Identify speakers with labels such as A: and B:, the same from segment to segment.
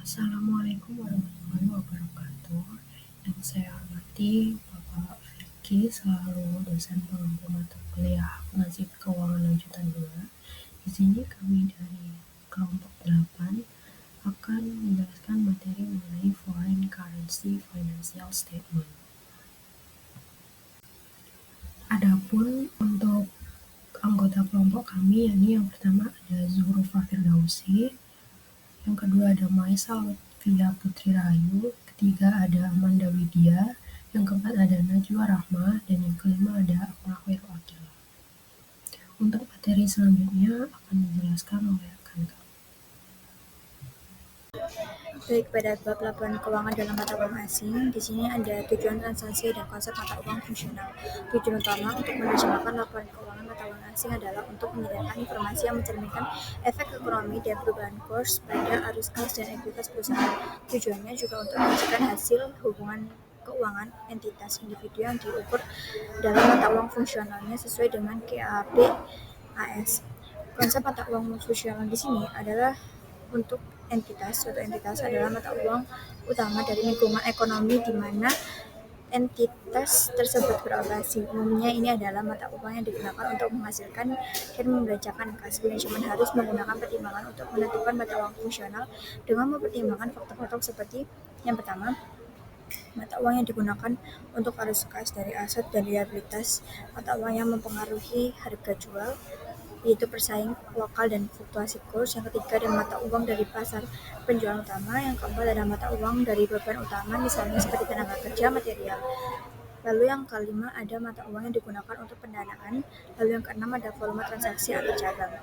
A: Assalamualaikum warahmatullahi wabarakatuh. Yang saya hormati Bapak Vicky selalu dosen pengampu mata kuliah Nasib Keuangan Lanjutan 2. Di sini kami dari kelompok 8 akan menjelaskan materi mengenai foreign currency financial statement. Adapun untuk anggota kelompok kami, yakni yang pertama ada Zuhrufa Firdausi, yang kedua ada Maisa Lutfia Putri Rahayu, ketiga ada Amanda Widya, yang keempat ada Najwa Rahma, dan yang kelima ada Akmal Khairul Akila. Untuk materi selanjutnya akan dijelaskan oleh rekan kami.
B: Baik, pada bab laporan keuangan dalam mata uang asing, di sini ada tujuan transaksi dan konsep mata uang fungsional. Tujuan utama untuk menerjemahkan laporan keuangan mata uang asing adalah untuk menyediakan informasi yang mencerminkan efek ekonomi dan perubahan kurs pada arus kas dan ekuitas perusahaan. Tujuannya juga untuk menunjukkan hasil hubungan keuangan entitas individu yang diukur dalam mata uang fungsionalnya sesuai dengan GAAP AS. Konsep mata uang fungsional di sini adalah untuk suatu entitas adalah mata uang utama dari lingkungan ekonomi di mana entitas tersebut beroperasi. Umumnya ini adalah mata uang yang digunakan untuk menghasilkan dan membelanjakan kas. Manajemen harus menggunakan pertimbangan untuk menentukan mata uang fungsional dengan mempertimbangkan faktor-faktor seperti yang pertama, mata uang yang digunakan untuk arus kas dari aset dan liabilitas, mata uang yang mempengaruhi harga jual, yaitu persaing lokal dan fluktuasi kurs. Yang ketiga ada mata uang dari pasar penjualan utama. Yang keempat ada mata uang dari beban utama, misalnya seperti tenaga kerja, material. Lalu yang kelima ada mata uang yang digunakan untuk pendanaan. Lalu yang keenam ada volume transaksi antar cabang.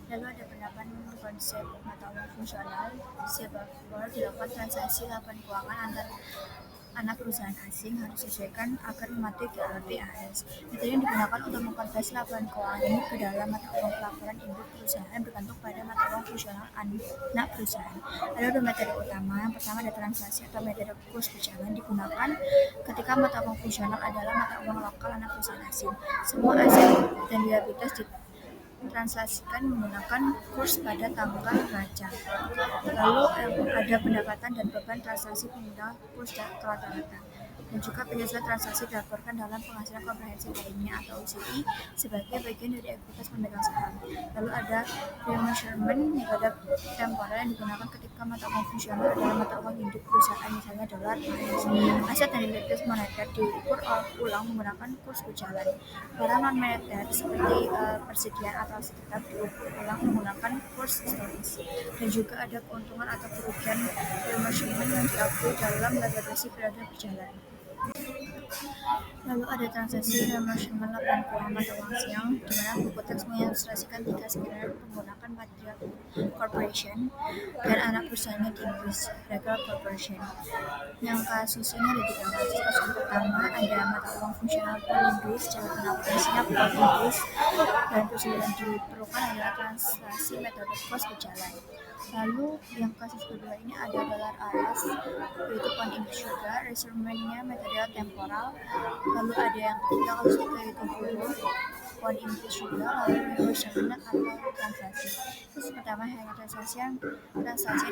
B: Lalu ada penerapan konsep mata uang fungsional. Siapapun dilakukan transaksi laporan keuangan antar anak perusahaan asing harus disesuaikan agar mematuhi GAP AS. Metode yang digunakan untuk mengkonversi laporan keuangan ini ke dalam mata uang pelaporan induk perusahaan bergantung pada mata uang fungsional anak perusahaan. Ada dua metode utama. Yang pertama ada transaksi atau metode kurs berjalan, digunakan ketika mata uang fungsional adalah mata uang lokal anak perusahaan asing. Semua aset dan liabilitas ditransaksikan menggunakan kurs pada tanggal raca. Lalu ada pendapatan dan beban transaksi menggunakan kurs rata-rata. Dan juga penyesuaian transaksi dilaporkan dalam penghasilan komprehensif lainnya atau UCI sebagai bagian dari ekuitas pemegang saham. Lalu ada remeasurement metode temporer yang digunakan ketika mata uang fungsional adalah mata uang induk perusahaan, misalnya dolar, AS. Aset dan liabilitas moneter diukur ulang menggunakan kurs berjalan. Barang non-moneter seperti persediaan atau aset tetap diukur ulang menggunakan kurs historis. Dan juga ada keuntungan atau kerugian remeasurement yang diakui dalam labelasi periode berjalan. Lalu ada transaksi remeasurement laporan keuangan mata uang siang, di mana buku teks mengilustrasikan 3 skenario menggunakan Material Corporation dan anak perusahaannya di Inggris, Regal Corporation. Yang kasus ini ada 3 kasus. Kasus pertama ada mata uang fungsional pound Inggris, cara pengoperasinya pound Inggris, dan prosedur yang diperlukan adalah transaksi metode kurs berjalan. Lalu yang kasus kedua ini ada dolar AS, yaitu pound Inggris juga, remeasurement-nya metode temporal. Lalu ada yang ketiga, kasus ketiga yaitu euro, pound Inggris juga, lalu remeasurement atau transaksi. Kasus pertama hanya transaksi yang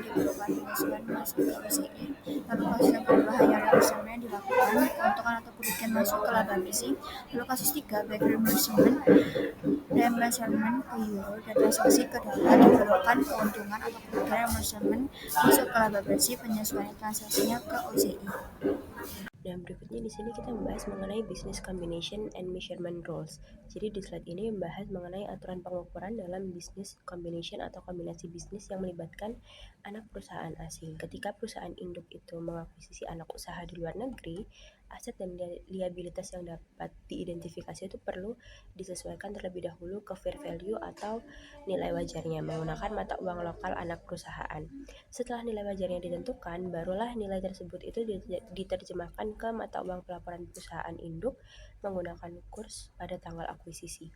B: diperlukan penyesuaian masuk ke UCI. Lalu kasus yang kedua hanya remeasurement dilakukan keuntungan atau kerugian masuk ke laba bersih. Lalu kasus tiga baik remeasurement ke euro dan transaksi kedua diperlukan keuntungan atau kerugian remeasurement masuk ke laba bersih, penyesuaian transaksinya ke OCI.
C: Dan berikutnya di sini kita membahas mengenai business combination and measurement rules. Jadi di slide ini membahas mengenai aturan pengukuran dalam business combination atau kombinasi bisnis yang melibatkan anak perusahaan asing. Ketika perusahaan induk itu mengakuisisi anak usaha di luar negeri, aset dan liabilitas yang dapat diidentifikasi itu perlu disesuaikan terlebih dahulu ke fair value atau nilai wajarnya menggunakan mata uang lokal anak perusahaan. Setelah nilai wajarnya ditentukan, barulah nilai tersebut itu diterjemahkan ke mata uang pelaporan perusahaan induk menggunakan kurs pada tanggal akuisisi.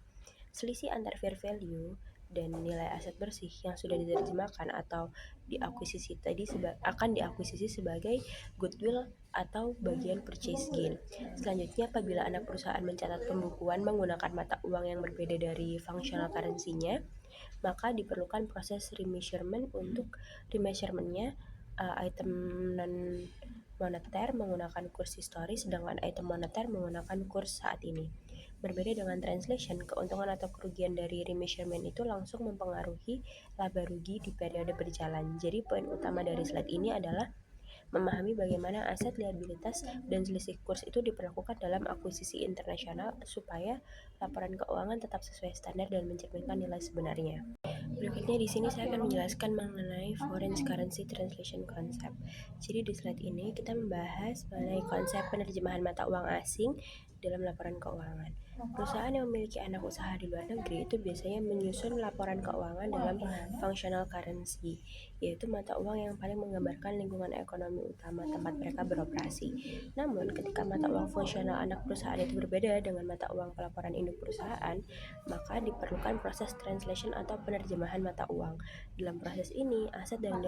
C: Selisih antar fair value dan nilai aset bersih yang sudah diterjemahkan atau diakuisisi tadi akan diakuisisi sebagai goodwill atau bagian purchase gain. Selanjutnya, apabila anak perusahaan mencatat pembukuan menggunakan mata uang yang berbeda dari functional currency-nya, maka diperlukan proses remeasurementnya item non moneter menggunakan kurs historis, sedangkan item moneter menggunakan kurs saat ini. Berbeda dengan translation, keuntungan atau kerugian dari remeasurement itu langsung mempengaruhi laba rugi di periode berjalan. Jadi poin utama dari slide ini adalah memahami bagaimana aset, liabilitas, dan selisih kurs itu diperlakukan dalam akuisisi internasional supaya laporan keuangan tetap sesuai standar dan mencerminkan nilai sebenarnya. Berikutnya di sini saya akan menjelaskan mengenai foreign currency translation concept. Jadi di slide ini kita membahas mengenai konsep penerjemahan mata uang asing dalam laporan keuangan. Perusahaan yang memiliki anak usaha di luar negeri itu biasanya menyusun laporan keuangan dalam functional currency, yaitu mata uang yang paling menggambarkan lingkungan ekonomi utama tempat mereka beroperasi. Namun, ketika mata uang fungsional anak perusahaan itu berbeda dengan mata uang pelaporan induk perusahaan, maka diperlukan proses translation atau penerjemahan mata uang. Dalam proses ini, aset dan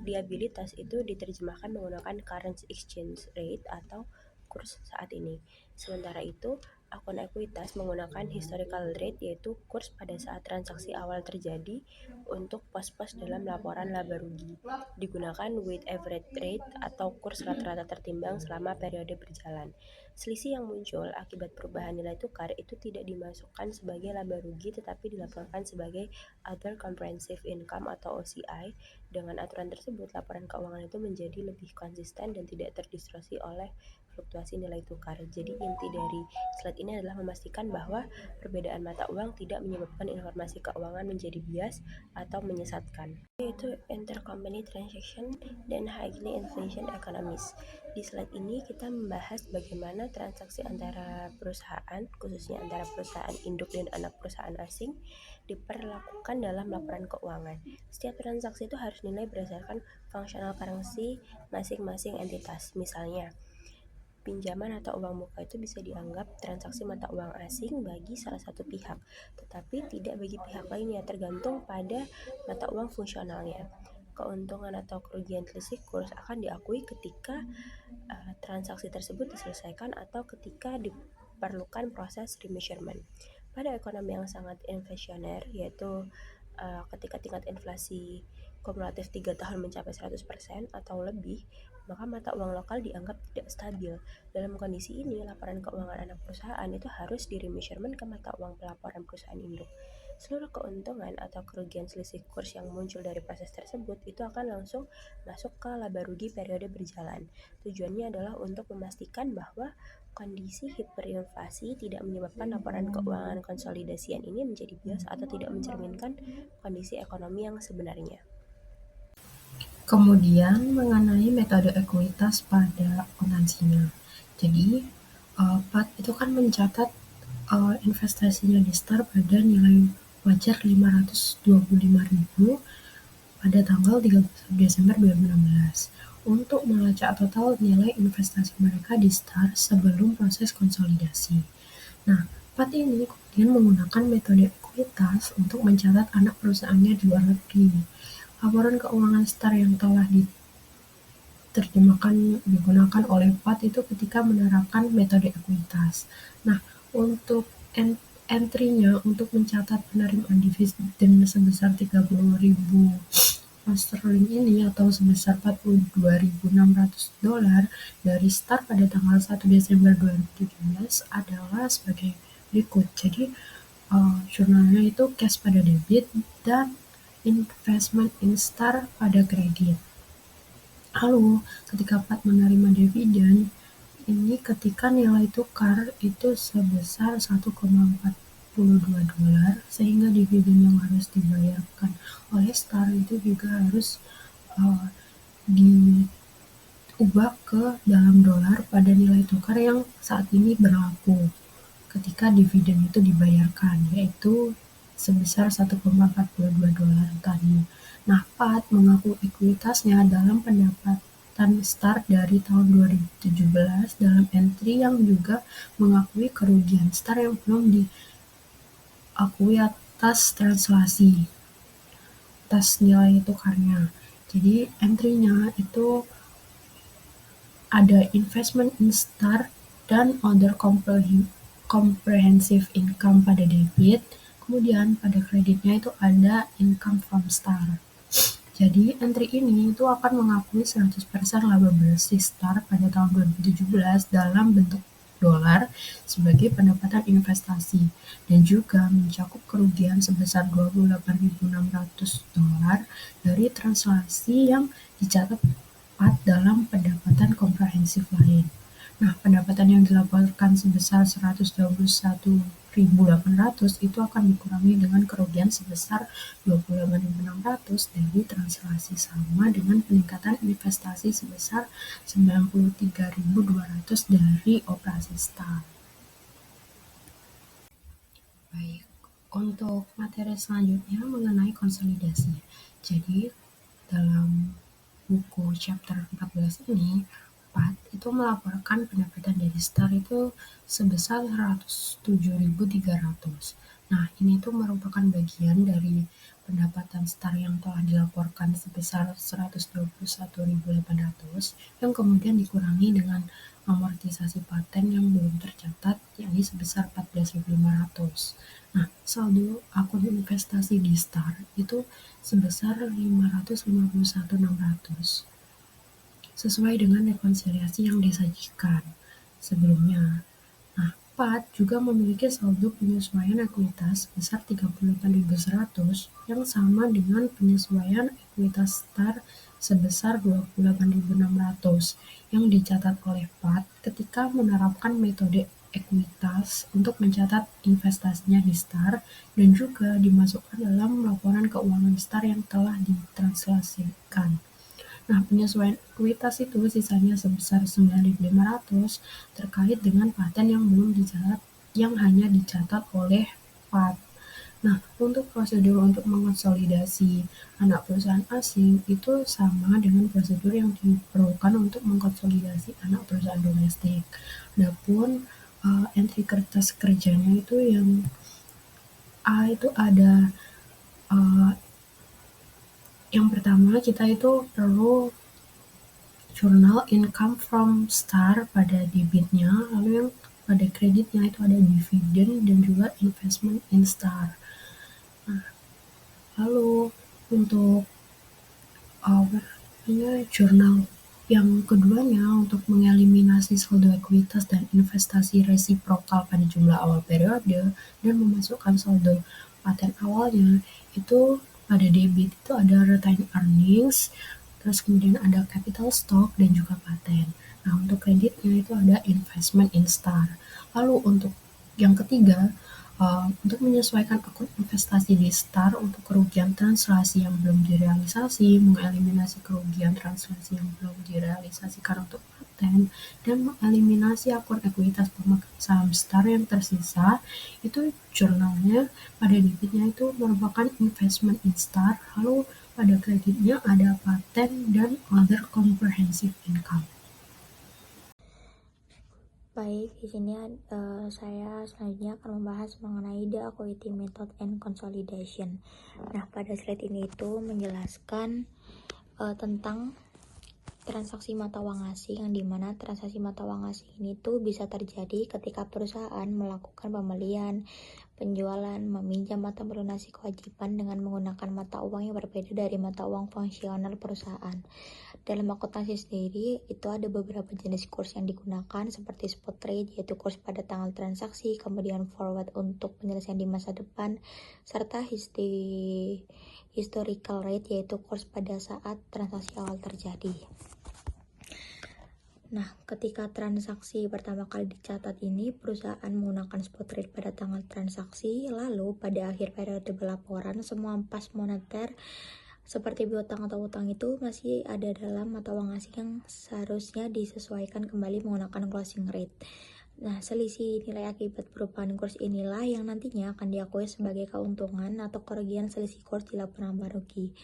C: liabilitas itu diterjemahkan menggunakan current exchange rate atau kurs saat ini. Sementara itu, akun ekuitas menggunakan historical rate, yaitu kurs pada saat transaksi awal terjadi. Untuk pos-pos dalam laporan laba rugi digunakan weighted average rate atau kurs rata-rata tertimbang selama periode berjalan. Selisih yang muncul akibat perubahan nilai tukar itu tidak dimasukkan sebagai laba rugi tetapi dilaporkan sebagai other comprehensive income atau OCI. Dengan aturan tersebut, laporan keuangan itu menjadi lebih konsisten dan tidak terdistorsi oleh fluktuasi nilai tukar. Jadi inti dari slide ini adalah memastikan bahwa perbedaan mata uang tidak menyebabkan informasi keuangan menjadi bias atau menyesatkan, yaitu intercompany transaction dan highly inflation economies. Di slide ini kita membahas bagaimana transaksi antara perusahaan, khususnya antara perusahaan induk dan anak perusahaan asing, diperlakukan dalam laporan keuangan. Setiap transaksi itu harus dinilai berdasarkan functional currency masing-masing entitas. Misalnya, pinjaman atau uang muka itu bisa dianggap transaksi mata uang asing bagi salah satu pihak, tetapi tidak bagi pihak lainnya, tergantung pada mata uang fungsionalnya. Keuntungan atau kerugian selisih kurs akan diakui ketika transaksi tersebut diselesaikan atau ketika diperlukan proses remeasurement. Pada ekonomi yang sangat inflasioner, yaitu ketika tingkat inflasi kumulatif 3 tahun mencapai 100% atau lebih, maka mata uang lokal dianggap tidak stabil. Dalam kondisi ini, laporan keuangan anak perusahaan itu harus diremeasurement ke mata uang pelaporan perusahaan induk. Seluruh keuntungan atau kerugian selisih kurs yang muncul dari proses tersebut itu akan langsung masuk ke laba rugi periode berjalan. Tujuannya adalah untuk memastikan bahwa kondisi hiperinflasi tidak menyebabkan laporan keuangan konsolidasian ini menjadi bias atau tidak mencerminkan kondisi ekonomi yang sebenarnya.
A: Kemudian mengenai metode ekuitas pada akuntansinya. Jadi, PAT itu kan mencatat investasinya di STAR pada nilai wajar 525.000 pada tanggal 31 Desember 2016 untuk melacak total nilai investasi mereka di STAR sebelum proses konsolidasi. Nah, PAT ini kemudian menggunakan metode ekuitas untuk mencatat anak perusahaannya di luar negeri. Laporan keuangan STAR yang telah digunakan oleh PAT itu ketika menerapkan metode ekuitas. Nah, untuk entry-nya untuk mencatat penerimaan dividen sebesar 30.000 pound sterling ini atau sebesar $42.600 dari STAR pada tanggal 1 Desember 2017 adalah sebagai berikut. Jadi, jurnalnya itu cash pada debit dan investment in STAR pada kredit. Lalu, ketika PAT menerima dividen, ini ketika nilai tukar itu sebesar $1,42, sehingga dividen yang harus dibayarkan oleh STAR itu juga harus diubah ke dalam dolar pada nilai tukar yang saat ini berlaku ketika dividen itu dibayarkan, yaitu sebesar $1,42 tadi. Nah, PAT mengaku ekuitasnya dalam pendapatan STAR dari tahun 2017 dalam entry yang juga mengakui kerugian STAR yang belum diakui atas translasi, atas nilai tukarnya. Jadi, entry-nya itu ada investment in STAR dan other comprehensive income pada debit, Kemudian pada kreditnya itu ada income from Star. Jadi entry ini itu akan mengakui 100% laba bersih Star pada tahun 2017 dalam bentuk dolar sebagai pendapatan investasi dan juga mencakup kerugian sebesar 28.600 dolar dari transaksi yang dicatat dalam pendapatan komprehensif lain. Nah, pendapatan yang dilaporkan sebesar 121.800 itu akan dikurangi dengan kerugian sebesar 28.600 dari transaksi sama dengan peningkatan investasi sebesar 93.200 dari operasi Star. Baik, untuk materi selanjutnya mengenai konsolidasi. Jadi, dalam buku chapter 14 ini, Pat itu melaporkan pendapatan dari Star itu sebesar 107.300. Nah, ini tuh merupakan bagian dari pendapatan Star yang telah dilaporkan sebesar 121.800 yang kemudian dikurangi dengan amortisasi paten yang belum tercatat, yakni sebesar 14.500. Nah, saldo akun investasi di Star itu sebesar 551.600 sesuai dengan rekonsiliasi yang disajikan sebelumnya. Nah, PAT juga memiliki saldo penyesuaian ekuitas sebesar 38.100 yang sama dengan penyesuaian ekuitas Star sebesar 28.600 yang dicatat oleh PAT ketika menerapkan metode ekuitas untuk mencatat investasinya di Star dan juga dimasukkan dalam laporan keuangan Star yang telah ditranslasikan. Nah, penyesuaian ekuitas itu sisanya sebesar 9.500 terkait dengan paten yang belum dicatat, yang hanya dicatat oleh PAT. Nah, untuk prosedur untuk mengonsolidasi anak perusahaan asing itu sama dengan prosedur yang diperlukan untuk mengkonsolidasi anak perusahaan domestik. Adapun entry kertas kerjanya itu yang A itu ada yang pertama kita itu perlu jurnal income from Star pada debitnya, lalu yang pada kreditnya itu ada dividen dan juga investment in Star. Nah, lalu untuk jurnal yang keduanya untuk mengeliminasi saldo ekuitas dan investasi resiprokal pada jumlah awal periode dan memasukkan saldo paten awalnya itu pada debit itu ada retained earnings, terus kemudian ada capital stock dan juga paten. Nah, untuk kreditnya itu ada investment in Star. Lalu untuk yang ketiga, untuk menyesuaikan akun investasi di Star untuk kerugian translasi yang belum direalisasi, mengeliminasi kerugian translasi yang belum direalisasikan untuk paten, dan mengeliminasi akun ekuitas pemegang saham Star yang tersisa, itu jurnalnya pada debitnya itu merupakan investment in Star, lalu pada kreditnya ada paten dan other comprehensive income.
B: Baik, di sini saya selanjutnya akan membahas mengenai the equity method and consolidation. Nah, pada slide ini itu menjelaskan tentang transaksi mata uang asing, yang dimana transaksi mata uang asing ini tuh bisa terjadi ketika perusahaan melakukan pembelian, penjualan, meminjam atau melunasi kewajiban dengan menggunakan mata uang yang berbeda dari mata uang fungsional perusahaan. Dalam akuntansi sendiri itu ada beberapa jenis kurs yang digunakan seperti spot trade yaitu kurs pada tanggal transaksi, kemudian forward untuk penyelesaian di masa depan, serta historical rate yaitu kurs pada saat transaksi awal terjadi. Nah, ketika transaksi pertama kali dicatat ini, perusahaan menggunakan spot rate pada tanggal transaksi, lalu pada akhir periode pelaporan, semua pas moneter seperti piutang atau utang itu masih ada dalam mata uang asing yang seharusnya disesuaikan kembali menggunakan closing rate. Nah, selisih nilai akibat perubahan kurs inilah yang nantinya akan diakui sebagai keuntungan atau kerugian selisih kurs di laporan rugi.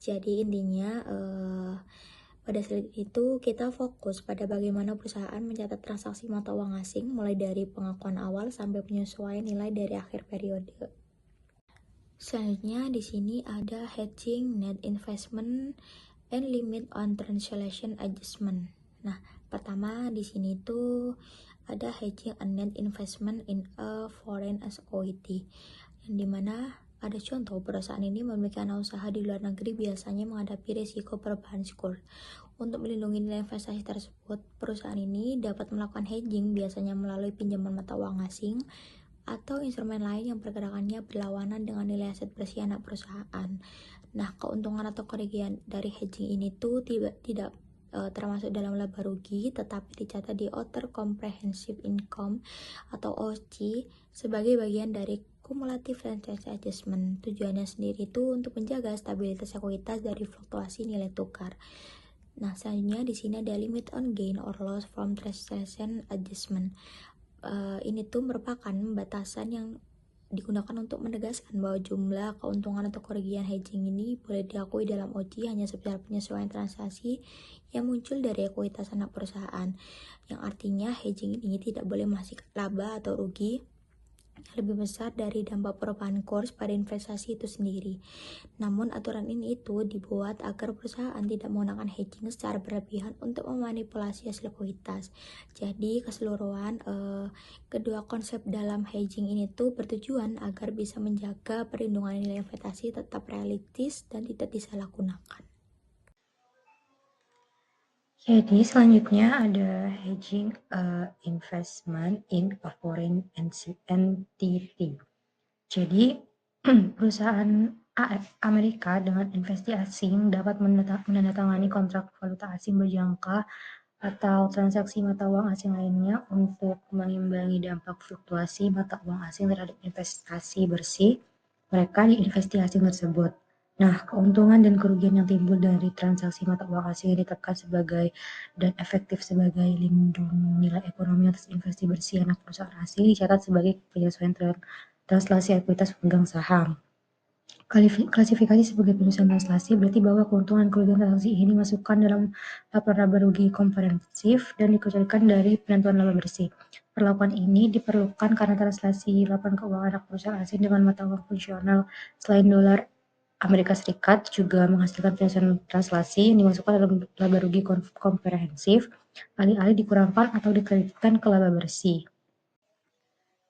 B: Jadi intinya pada slide itu kita fokus pada bagaimana perusahaan mencatat transaksi mata uang asing mulai dari pengakuan awal sampai penyesuaian nilai dari akhir periode. Selanjutnya di sini ada hedging, net investment, and limit on translation adjustment. Nah, pertama di sini tuh ada hedging and net investment in a foreign SOET. yang dimana ada contoh perusahaan ini memiliki anak usaha di luar negeri biasanya menghadapi risiko perubahan skor. Untuk melindungi nilai investasi tersebut, perusahaan ini dapat melakukan hedging biasanya melalui pinjaman mata uang asing atau instrumen lain yang pergerakannya berlawanan dengan nilai aset bersih anak perusahaan. Nah, keuntungan atau kerugian dari hedging ini tuh tidak termasuk dalam laba rugi, tetapi dicatat di Other Comprehensive Income atau OC sebagai bagian dari Cumulative Transaction Adjustment. Tujuannya sendiri itu untuk menjaga stabilitas ekuitas dari fluktuasi nilai tukar. Nah, selanjutnya di sini ada limit on gain or loss from transaction adjustment. Ini tuh merupakan batasan yang digunakan untuk menegaskan bahwa jumlah keuntungan atau kerugian hedging ini boleh diakui dalam OC hanya sebesar penyesuaian transaksi yang muncul dari ekuitas anak perusahaan, yang artinya hedging ini tidak boleh menghasilkan laba atau rugi yang lebih besar dari dampak perubahan kurs pada investasi itu sendiri. Namun aturan ini itu dibuat agar perusahaan tidak menggunakan hedging secara berlebihan untuk memanipulasi hasil ekuitas. Jadi keseluruhan kedua konsep dalam hedging ini tuh bertujuan agar bisa menjaga perlindungan nilai investasi tetap realistis dan tidak disalahgunakan.
A: Jadi selanjutnya ada hedging investment in a foreign entity. Jadi perusahaan Amerika dengan investasi asing dapat menandatangani kontrak valuta asing berjangka atau transaksi mata uang asing lainnya untuk mengimbangi dampak fluktuasi mata uang asing terhadap investasi bersih mereka di investasi asing tersebut. Nah, keuntungan dan kerugian yang timbul dari transaksi mata uang asing yang ditetapkan sebagai dan efektif sebagai lindung nilai ekonomi atas investasi bersih anak perusahaan asing dicatat sebagai penyesuaian translasi ekuitas pemegang saham. Klasifikasi sebagai penyesuaian translasi berarti bahwa keuntungan kerugian transaksi ini dimasukkan dalam laporan laba rugi komprehensif dan dikecualikan dari penentuan laba bersih. Perlakuan ini diperlukan karena translasi laporan keuangan anak perusahaan asing dengan mata uang fungsional selain dolar Amerika Serikat juga menghasilkan penyesuaian translasi yang dimasukkan dalam laba rugi komprehensif, alih-alih dikurangkan atau dikreditkan ke laba bersih.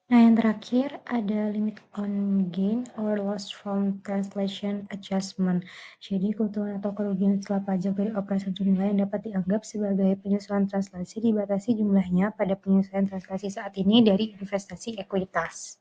A: Nah, yang terakhir ada limit on gain or loss from translation adjustment. Jadi, keuntungan atau kerugian setelah pajak dari operasi nilai yang dapat dianggap sebagai penyesuaian translasi dibatasi jumlahnya pada penyesuaian translasi saat ini dari investasi ekuitas.